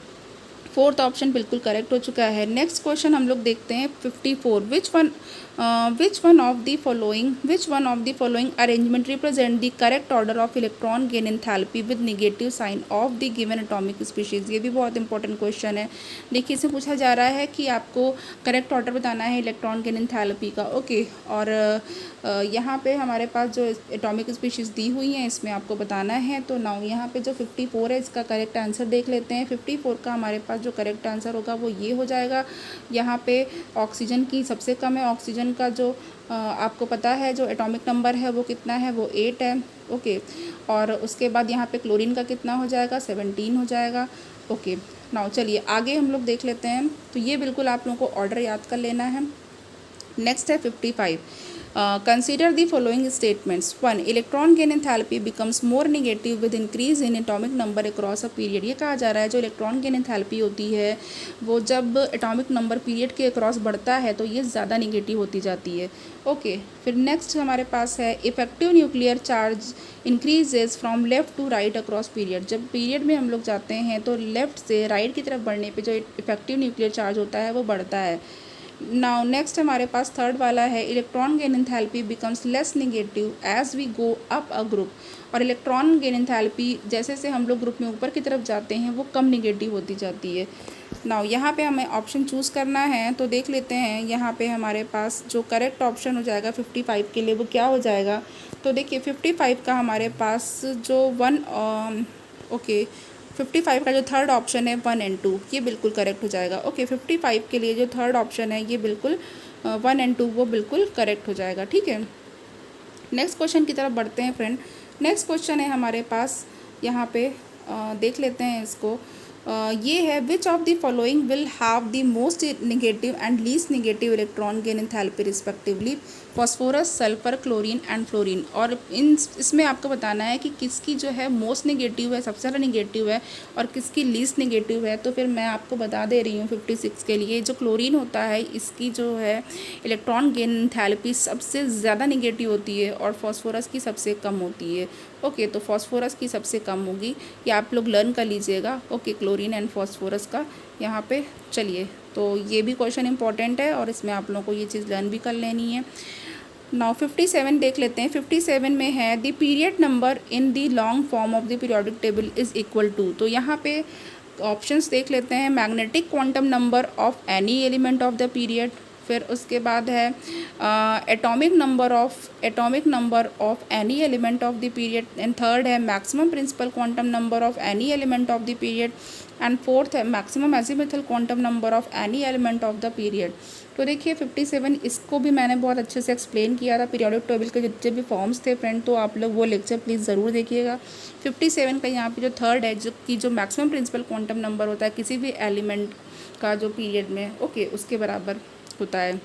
फोर्थ ऑप्शन बिल्कुल करेक्ट हो चुका है। नेक्स्ट क्वेश्चन हम लोग देखते हैं 54। Which one of the following arrangement represent the correct order of electron gain enthalpy with negative sign of the given atomic species. ये भी बहुत इंपॉर्टेंट क्वेश्चन है। देखिए, इसमें पूछा जा रहा है कि आपको करेक्ट ऑर्डर बताना है इलेक्ट्रॉन गेन एंथैल्पी का। ओके, और यहाँ पे हमारे पास जो एटॉमिक स्पीशीज़ दी हुई हैं इसमें आपको बताना है। तो नाउ यहाँ पे जो 54 है इसका करेक्ट आंसर देख लेते हैं। 54 का हमारे पास जो करेक्ट आंसर होगा वो ये हो जाएगा। यहाँ पे ऑक्सीजन की सबसे कम है। ऑक्सीजन का जो आपको पता है जो एटॉमिक नंबर है वो कितना है, वो 8 है। ओके, और उसके बाद यहाँ पे क्लोरीन का कितना हो जाएगा, 17 हो जाएगा। ओके, नाउ चलिए आगे हम लोग देख लेते हैं। तो ये बिल्कुल आप लोगों को ऑर्डर याद कर लेना है। नेक्स्ट है 55। Consider the following statements. 1. Electron gain enthalpy becomes more negative with increase in atomic number across a period. ये कहा जा रहा है जो इलेक्ट्रॉन गेन एंथैल्पी होती है वो जब एटॉमिक नंबर पीरियड के अक्रॉस बढ़ता है तो ये ज़्यादा निगेटिव होती जाती है। ओके, फिर नेक्स्ट हमारे पास है effective nuclear charge increases from left to right across period. जब पीरियड में हम लोग जाते हैं तो लेफ्ट से राइट की तरफ बढ़ने पे जो इफेक्टिव न्यूक्लियर चार्ज होता है वो बढ़ता है। नाउ नेक्स्ट हमारे पास थर्ड वाला है electron gain enthalpy becomes less negative as we go up a group. और इलेक्ट्रॉन गेन एंथैल्पी जैसे जैसे हम लोग ग्रुप में ऊपर की तरफ जाते हैं वो कम नेगेटिव होती जाती है। नाउ यहाँ पे हमें ऑप्शन चूज़ करना है तो देख लेते हैं। यहाँ पे हमारे पास जो करेक्ट ऑप्शन हो जाएगा 55 के लिए वो क्या हो जाएगा। तो देखिए 55 का हमारे पास जो 55 का जो थर्ड ऑप्शन है 1 एंड 2 ये बिल्कुल करेक्ट हो जाएगा। ओके, 55 के लिए जो थर्ड ऑप्शन है ये बिल्कुल 1 एंड 2 वो बिल्कुल करेक्ट हो जाएगा। ठीक है, नेक्स्ट क्वेश्चन की तरफ बढ़ते हैं फ्रेंड। नेक्स्ट क्वेश्चन है हमारे पास यहाँ पे देख लेते हैं इसको। ये है which of the following will have the most negative and least negative electron gain enthalpy respectively phosphorus, sulphur, chlorine and fluorine. और इसमें आपको बताना है कि किसकी जो है मोस्ट नेगेटिव है, सबसे ज़्यादा नेगेटिव है, और किसकी लीस्ट नेगेटिव है। तो फिर मैं आपको बता दे रही हूँ 56 के लिए जो क्लोरीन होता है इसकी जो है इलेक्ट्रॉन गेन एंथैल्पी सबसे ज़्यादा नेगेटिव होती है और फॉस्फोरस की सबसे कम होती है। ओके, तो फॉस्फोरस की सबसे कम होगी, ये आप लोग लर्न कर लीजिएगा। ओके, क्लोरीन एंड फॉस्फोरस का यहाँ पे। चलिए, तो ये भी क्वेश्चन इंपॉर्टेंट है और इसमें आप लोगों को ये चीज़ लर्न भी कर लेनी है। नाउ 57 देख लेते हैं। 57 में है the period number in the long form of the periodic table is equal to. तो यहाँ पे ऑप्शंस देख लेते हैं। Magnetic quantum number of any element of the period, फिर उसके बाद है atomic number of any element of the period, and third है maximum principal quantum number of any element of the period, and fourth है maximum azimuthal quantum number of any element of the period. तो देखिए 57 इसको भी मैंने बहुत अच्छे से एक्सप्लेन किया था पीरियोडिक टेबल के जितने भी फॉर्म्स थे फ्रेंड, तो आप लोग वो लेक्चर प्लीज़ ज़रूर देखिएगा। 57 का यहाँ पे जो थर्ड है जो मैक्सिमम प्रिंसिपल क्वांटम नंबर होता है किसी भी एलिमेंट का जो पीरियड में उसके बराबर होता है।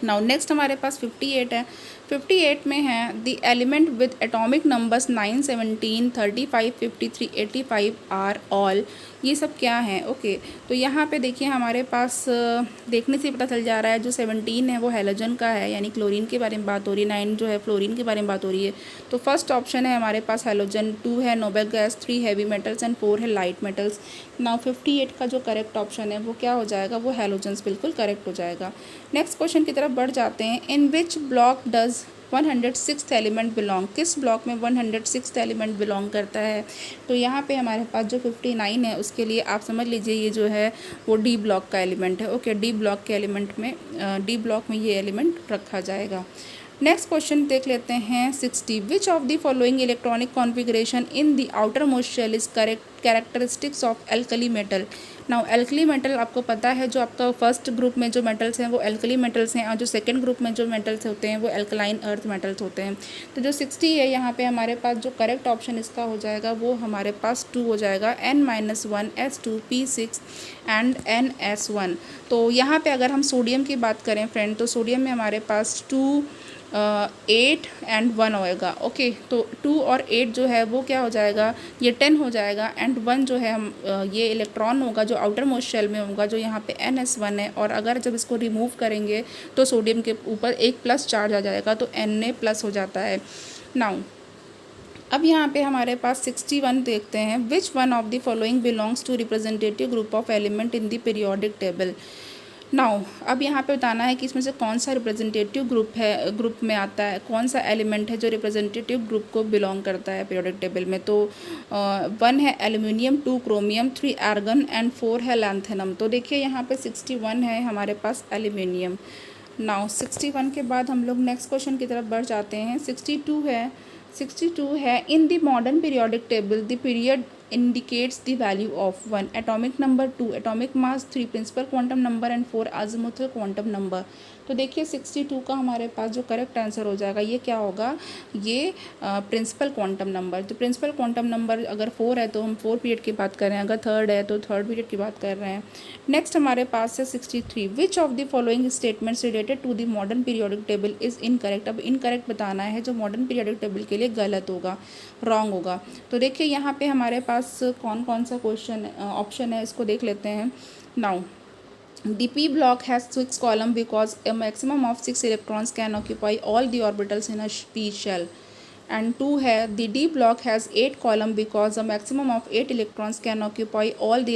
नाउ नेक्स्ट हमारे पास 58 है। 58 में है the element with atomic numbers 9, 17, 35, 53, 85 are all. ये सब क्या हैं? ओके, तो यहाँ पे देखिए हमारे पास देखने से पता चल जा रहा है जो 17 है वो हैलोजन का है, यानी क्लोरीन के बारे में बात हो रही है। 9 जो है फ्लोरीन के बारे में बात हो रही है। तो फर्स्ट ऑप्शन है हमारे पास हैलोजन, 2 है noble gas, 3 heavy metals and 4 है लाइट मेटल्स। नाउ 58 का जो करेक्ट ऑप्शन है वो क्या हो जाएगा, वो हैलोजन्स बिल्कुल करेक्ट हो जाएगा। नेक्स्ट क्वेश्चन की तरफ बढ़ जाते हैं। In which block does 106th element belong, किस ब्लॉक में 106th एलिमेंट बिलोंग करता है? तो यहाँ पे हमारे पास जो 59 है उसके लिए आप समझ लीजिए ये जो है वो डी ब्लॉक का एलिमेंट है। ओके, डी ब्लॉक के एलिमेंट में डी ब्लॉक में ये एलिमेंट रखा जाएगा। नेक्स्ट क्वेश्चन देख लेते हैं 60। Which of the following electronic configuration in the outermost shell is characteristics of alkali metal. Now alkali metal आपको पता है जो आपका फर्स्ट ग्रुप में जो मेटल्स हैं वो एल्कली मेटल्स हैं, और जो सेकंड ग्रुप में जो मेटल्स होते हैं वो एल्कलाइन अर्थ मेटल्स होते हैं। तो जो 60 है यहाँ पे हमारे पास जो करेक्ट ऑप्शन इसका हो जाएगा वो हमारे पास 2 हो जाएगा, N-1 S2 P6 and NS1। तो यहाँ पे अगर हम सोडियम की बात करें फ्रेंड, तो सोडियम में हमारे पास 2, 8 एंड 1 होएगा। ओके, तो 2 और 8 जो है वो क्या हो जाएगा, ये 10 हो जाएगा, एंड 1 जो है हम ये इलेक्ट्रॉन होगा जो आउटर मोस्ट शेल में होगा जो यहाँ पे NS1 है। और अगर जब इसको रिमूव करेंगे तो सोडियम के ऊपर एक प्लस चार्ज आ जाएगा तो Na प्लस हो जाता है। नाउ अब यहाँ पे हमारे पास 61 देखते हैं, which one of the following belongs to representative group of element in the periodic table. Now अब यहाँ पे बताना है कि इसमें से कौन सा रिप्रेजेंटेटिव ग्रुप में आता है, कौन सा एलिमेंट है जो रिप्रेजेंटेटिव ग्रुप को बिलोंग करता है पीरियोडिक टेबल में। तो 1 है एल्यूमिनियम, 2 क्रोमियम, 3 आर्गन एंड 4 है लैंथेनम। तो देखिए यहाँ पे 61 है हमारे पास एल्यूमिनियम। नाउ 61 के बाद हम लोग नेक्स्ट क्वेश्चन की तरफ बढ़ जाते हैं। 62 है in the modern periodic table the period indicates the value of 1 atomic number, 2 atomic mass, 3 principal quantum number and 4 azimuthal quantum number। तो देखिए 62 का हमारे पास जो करेक्ट आंसर हो जाएगा ये क्या होगा, ये प्रिंसिपल क्वांटम नंबर। तो प्रिंसिपल क्वांटम नंबर अगर 4 है तो हम 4 पीरियड की बात कर रहे हैं, अगर थर्ड है तो थर्ड पीरियड की बात कर रहे हैं। नेक्स्ट हमारे पास है 63, which of the following statements related to the modern periodic table is incorrect. अब इनकरेक्ट बताना है जो मॉडर्न पीरियोडिक टेबल के लिए गलत होगा, रॉन्ग होगा। तो देखिए यहाँ पे हमारे पास कौन कौन सा क्वेश्चन ऑप्शन है इसको देख लेते हैं। Now the p block has 6 column because a maximum of 6 electrons can occupy all the orbitals in a p shell। and 2 है the d block has 8 column because a maximum of 8 electrons can occupy all the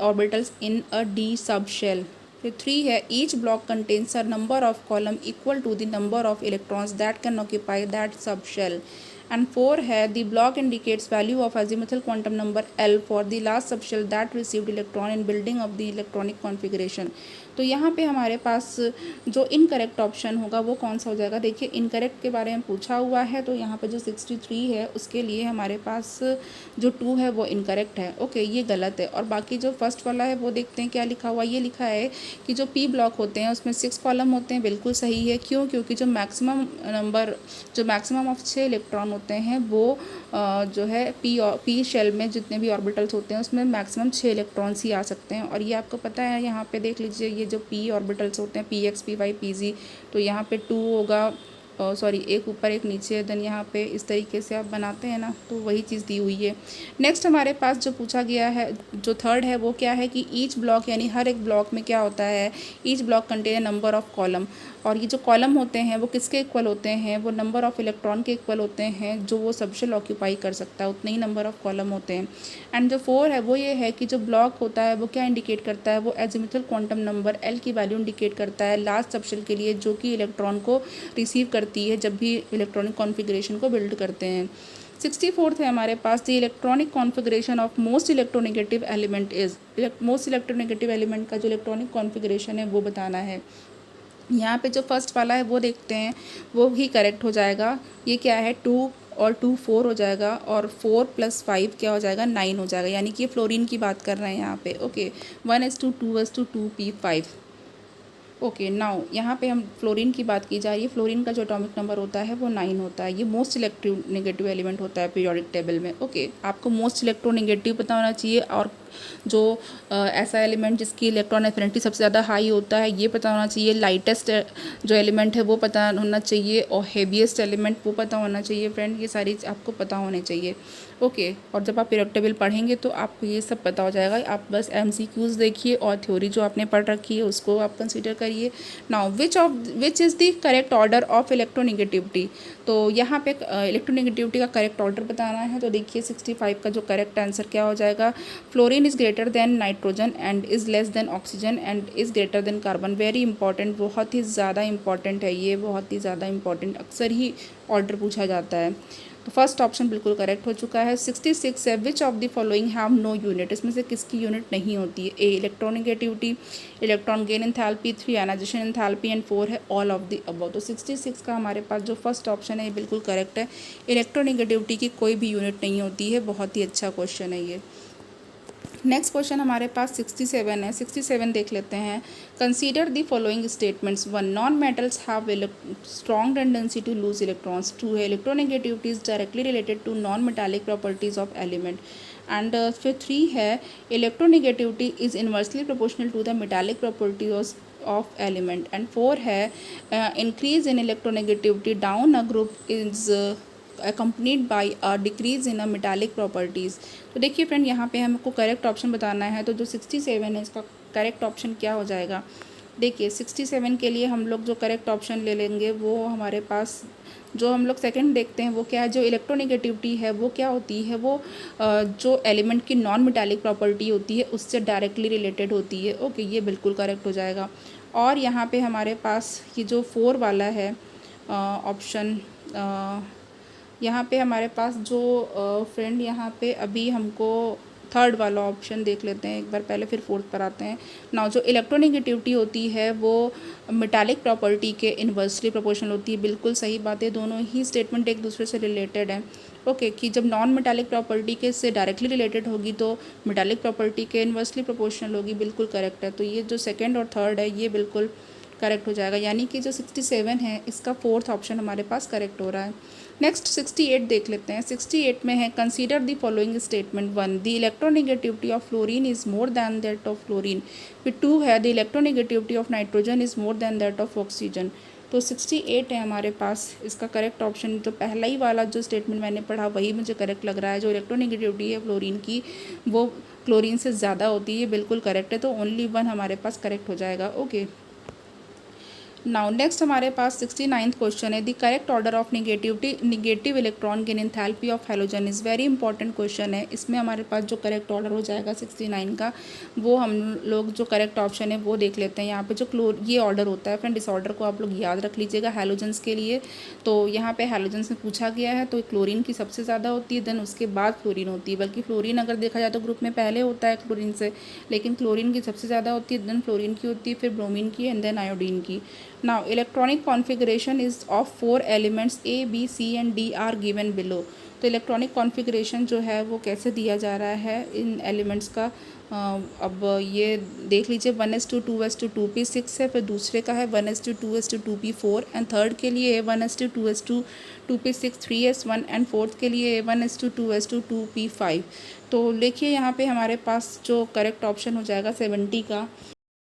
orbitals in a d subshell। फिर 3 है each block contains a number of column equal to the number of electrons that can occupy that subshell। and 4 है the block indicates value of azimuthal quantum number L for the last subshell that received electron in building of the electronic configuration। तो यहाँ पे हमारे पास जो इनकरेक्ट ऑप्शन होगा वो कौन सा हो जाएगा। देखिए इनकरेक्ट के बारे में पूछा हुआ है, तो यहाँ पे जो 63 है उसके लिए हमारे पास जो 2 है वो इनकरेक्ट है। ओके ये गलत है। और बाकी जो फर्स्ट वाला है वो देखते हैं क्या लिखा हुआ। ये लिखा है कि जो पी ब्लॉक होते हैं उसमें 6 कॉलम होते हैं, बिल्कुल सही है। क्यों? क्योंकि जो मैक्सिमम ऑफ 6 इलेक्ट्रॉन होते हैं वो जो है पी शेल में जितने भी ऑर्बिटल्स होते हैं उसमें मैक्सिमम 6 इलेक्ट्रॉन्स ही आ सकते हैं। और ये आपको पता है, यहाँ पे देख लीजिए ये जो पी ऑर्बिटल्स होते हैं p x p y p z, तो यहाँ पे 2 होगा, सॉरी एक ऊपर एक नीचे, देन यहाँ पे इस तरीके से आप बनाते हैं ना, तो वही चीज़ दी हुई है। नेक्स्ट हमारे पास जो पूछा गया है जो थर्ड है वो क्या है कि ईच ब्लॉक यानी हर एक ब्लॉक में क्या होता है, each block contain number of column. और ये जो कॉलम होते हैं वो किसके इक्वल होते हैं, वो नंबर ऑफ इलेक्ट्रॉन के इक्वल होते हैं जो वो सबशेल ऑक्यूपाई कर सकता है, उतने ही नंबर ऑफ कॉलम होते हैं। एंड जो 4 है वो ये है कि जो ब्लॉक होता है वो क्या इंडिकेट करता है, वो एजिमुथल क्वांटम नंबर L की वैल्यू इंडिकेट करता है लास्ट सबशेल के लिए, जो कि इलेक्ट्रॉन को रिसीव करती है जब भी इलेक्ट्रॉनिक कॉन्फ़िगरेशन को बिल्ड करते हैं। 64 है हमारे पास, the electronic configuration of most electronegative element is. Most electronegative element का जो इलेक्ट्रॉनिक कॉन्फ़िगरेशन है वो बताना है। यहाँ पे जो फर्स्ट वाला है वो देखते हैं, वो ही करेक्ट हो जाएगा। ये क्या है 2 और 2 4 हो जाएगा, और 4 + 5 क्या हो जाएगा 9 हो जाएगा, यानी कि ये फ्लोरीन की बात कर रहे हैं यहाँ पे। Okay 1:2:2p5। ओके नाउ यहाँ पे हम फ्लोरीन की बात की जा रही है। फ्लोरीन का जो एटॉमिक नंबर होता है वो 9 होता है। ये मोस्ट इलेक्ट्रोनेगेटिव एलिमेंट होता है पीरियोडिक टेबल में। ओके आपको मोस्ट इलेक्ट्रोनेगेटिव पता होना चाहिए, और जो ऐसा एलिमेंट जिसकी इलेक्ट्रॉन एफिनिटी सबसे ज़्यादा हाई होता है ये पता होना चाहिए। लाइटेस्ट जो एलिमेंट है वो पता होना चाहिए, और हेवीएस्ट एलिमेंट वो पता होना चाहिए। फ्रेंड ये सारी आपको पता होने चाहिए। ओके और जब आप पीरियोडिक टेबल पढ़ेंगे तो आपको ये सब पता हो जाएगा। आप बस MCQs देखिए और थ्योरी जो आपने पढ़ रखी है उसको आप कंसीडर करिए। Now which is the correct order of electronegativity. तो यहाँ पे इलेक्ट्रोनेगेटिविटी का करेक्ट ऑर्डर बताना है। तो देखिए 65 का जो करेक्ट आंसर क्या हो जाएगा, fluorine is greater than nitrogen and is less then oxygen and is greater than carbon. Very important, बहुत ही ज़्यादा इंपॉर्टेंट है ये, बहुत ही ज़्यादा इंपॉर्टेंट, अक्सर ही ऑर्डर पूछा जाता है। तो फर्स्ट ऑप्शन बिल्कुल करेक्ट हो चुका है। 66 है which of the following have no unit. इसमें से किसकी यूनिट नहीं होती है। A electronegativity, electron gain enthalpy, 3 ionisation enthalpy and 4 है ऑल ऑफ द अबव। तो 66 का हमारे पास जो फर्स्ट ऑप्शन है ये बिल्कुल करेक्ट है। इलेक्ट्रोनेगेटिविटी की कोई भी यूनिट नहीं होती है। बहुत ही अच्छा क्वेश्चन है ये। नेक्स्ट क्वेश्चन हमारे पास 67 है। 67 देख लेते हैं। Consider the following statements. 1 non metals have strong tendency to lose electrons. 2 है electronegativity is directly related to non metallic properties of element. And फिर 3 है electronegativity is inversely proportional to the metallic properties of element. And 4 है increase in electronegativity down a group is accompanied by a decrease in a metallic properties। तो देखिए फ्रेंड यहाँ पे हमको करेक्ट ऑप्शन बताना है। तो जो 67 है इसका करेक्ट ऑप्शन क्या हो जाएगा। देखिए 67 के लिए हम लोग जो करेक्ट ऑप्शन ले लेंगे वो हमारे पास जो हम लोग सेकंड देखते हैं वो क्या है, जो इलेक्ट्रोनेगेटिविटी है वो क्या होती है, वो जो एलिमेंट की नॉन मेटालिक प्रॉपर्टी होती है उससे डायरेक्टली रिलेटेड होती है। ओके, ये बिल्कुल करेक्ट हो जाएगा। और यहाँ पे हमारे पास ये जो 4 वाला है ऑप्शन, यहाँ पे हमारे पास जो फ्रेंड यहाँ पे अभी हमको थर्ड वाला ऑप्शन देख लेते हैं एक बार पहले, फिर फोर्थ पर आते हैं। नाउ जो इलेक्ट्रोनेगेटिविटी होती है वो मेटालिक प्रॉपर्टी के इन्वर्सली प्रोपोर्शनल होती है। बिल्कुल सही बात है, दोनों ही स्टेटमेंट एक दूसरे से रिलेटेड हैं। ओके, कि जब नॉन मेटालिक प्रॉपर्टी के से डायरेक्टली रिलेटेड होगी तो मेटालिक प्रॉपर्टी के इन्वर्सली प्रोपोर्शनल होगी। बिल्कुल करेक्ट है। तो ये जो सेकेंड और थर्ड है ये बिल्कुल करेक्ट हो जाएगा, यानी कि जो 67 है इसका फोर्थ ऑप्शन हमारे पास करेक्ट हो रहा है। नेक्स्ट 68 देख लेते हैं। 68 में है consider the following statement. 1, the electronegativity of fluorine is more than that of fluorine. फिर 2 है the electronegativity of nitrogen is more than that of oxygen. तो 68 है हमारे पास इसका करेक्ट ऑप्शन। तो पहला ही वाला जो स्टेटमेंट मैंने पढ़ा वही मुझे करेक्ट लग रहा है। जो इलेक्ट्रोनेगेटिविटी है फ्लोरीन की वो क्लोरीन से ज़्यादा होती है, बिल्कुल करेक्ट है। तो ओनली 1 हमारे पास करेक्ट हो जाएगा। ओके, नाउ नेक्स्ट हमारे पास 69th क्वेश्चन है। The correct order of negative electron gain enthalpy of halogen is very important question है। इसमें हमारे पास जो करेक्ट ऑर्डर हो जाएगा 69 का, वो हम लोग जो करेक्ट ऑप्शन है वो देख लेते हैं। यहाँ पे जो ये ऑर्डर होता है फ्रेंड, इस ऑर्डर को आप लोग याद रख लीजिएगा हैलोजन्स के लिए। तो यहाँ पे हैलोजन्स में पूछा गया है तो क्लोरीन की सबसे ज़्यादा होती है, देन उसके बाद फ्लोरीन होती है। बल्कि फ्लोरीन अगर देखा जाए तो ग्रुप में पहले होता है क्लोरीन से, लेकिन क्लोरीन की सबसे ज़्यादा होती है, देन फ्लोरीन की होती है, फिर ब्रोमीन की एंड देन आयोडीन की। Now, electronic configuration is of 4 elements A, B, C and D are given below. तो इलेक्ट्रॉनिक कॉन्फ़िगरेशन जो है वो कैसे दिया जा रहा है इन एलिमेंट्स का, अब ये देख लीजिए। 1:2:2p6 है, फिर दूसरे का है 1:2:2p4 एंड थर्ड के लिए है 1:2:2p6 3s1 एंड फोर्थ के लिए है 1:2:2p5। तो देखिए यहाँ पे हमारे पास जो करेक्ट ऑप्शन हो जाएगा 70 का,